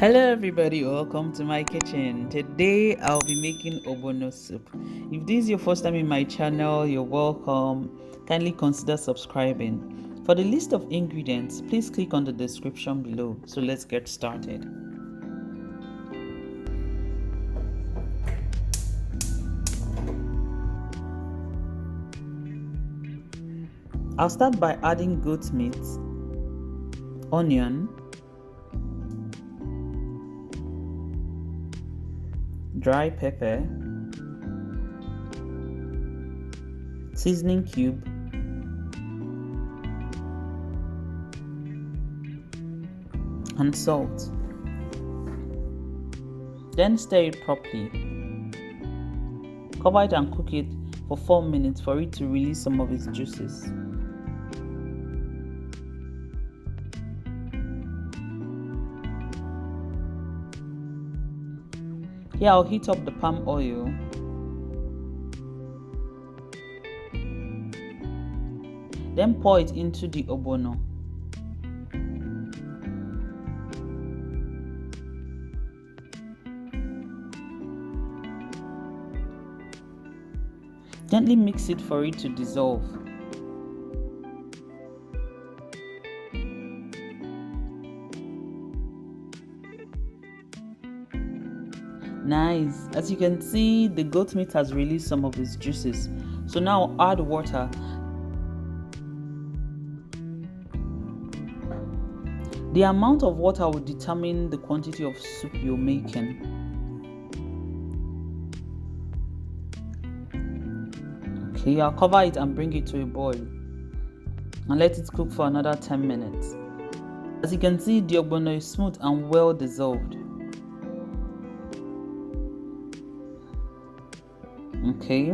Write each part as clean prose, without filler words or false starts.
Hello everybody, welcome to my kitchen. Today I'll be making Ogbono soup. If this is your first time in my channel, you're welcome. Kindly consider subscribing. For the list of ingredients, please click on the description below. So let's get started. I'll start by adding goat meat, onion, dry pepper, seasoning cube, and salt. Then stir it properly. Cover it and cook it for 4 minutes for it to release some of its juices. Here I'll heat up the palm oil. Then pour it into the ogbono. Gently mix it for it to dissolve. Nice. As you can see, the goat meat has released some of its juices. So now add water. The amount of water will determine the quantity of soup you're making. Okay, I'll cover it and bring it to a boil and let it cook for another 10 minutes. As you can see, the ogbono is smooth and well dissolved. Okay.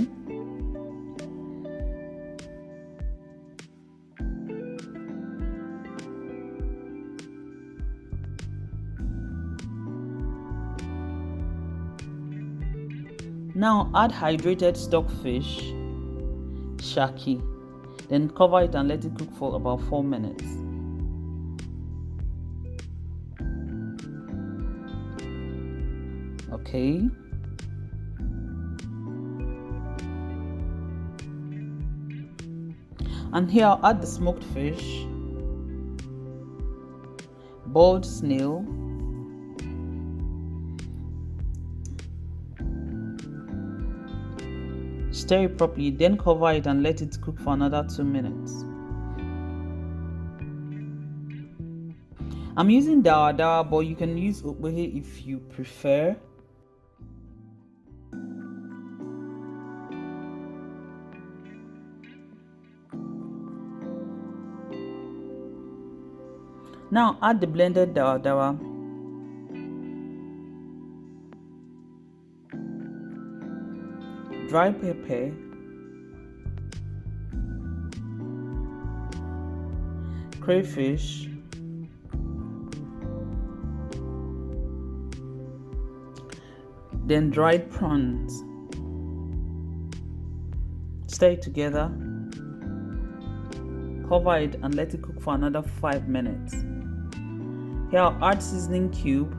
Now add hydrated stockfish, Shaki. Then cover it and let it cook for about 4 minutes. Okay. And here I'll add the smoked fish, boiled snail, stir it properly, then cover it and let it cook for another 2 minutes. I'm using dawa, but you can use ukbehe if you prefer. Now add the blended dawa, dry pepper, crayfish, then dried prawns. Stir it together, cover it and let it cook for another 5 minutes. Here I'll add seasoning cube,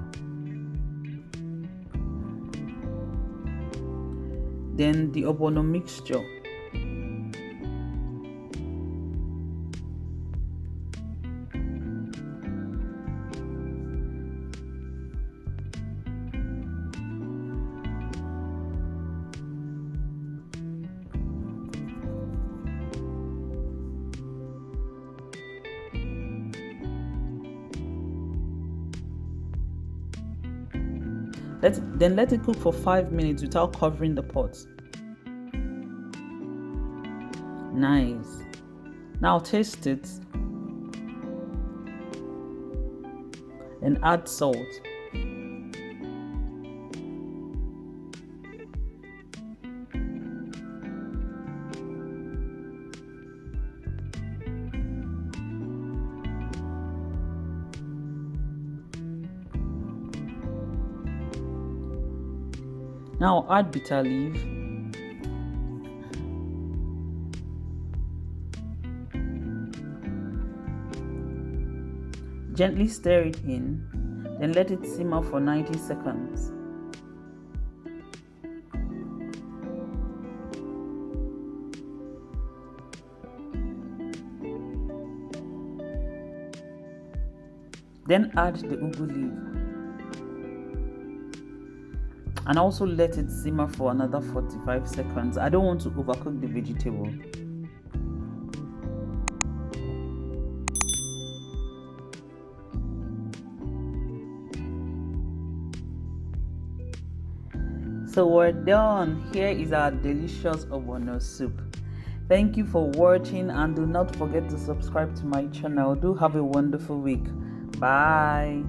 then the ogbono mixture. Then let it cook for 5 minutes without covering the pot. Nice. Now taste it and add salt. Now add bitterleaf, gently stir it in Then let it simmer for 90 seconds. Then add the ugu leaf and also let it simmer for another 45 seconds. I don't want to overcook the vegetable. So we're done. Here is our delicious ogbono soup. Thank you for watching, and do not forget to subscribe to my channel. Do have a wonderful week. Bye.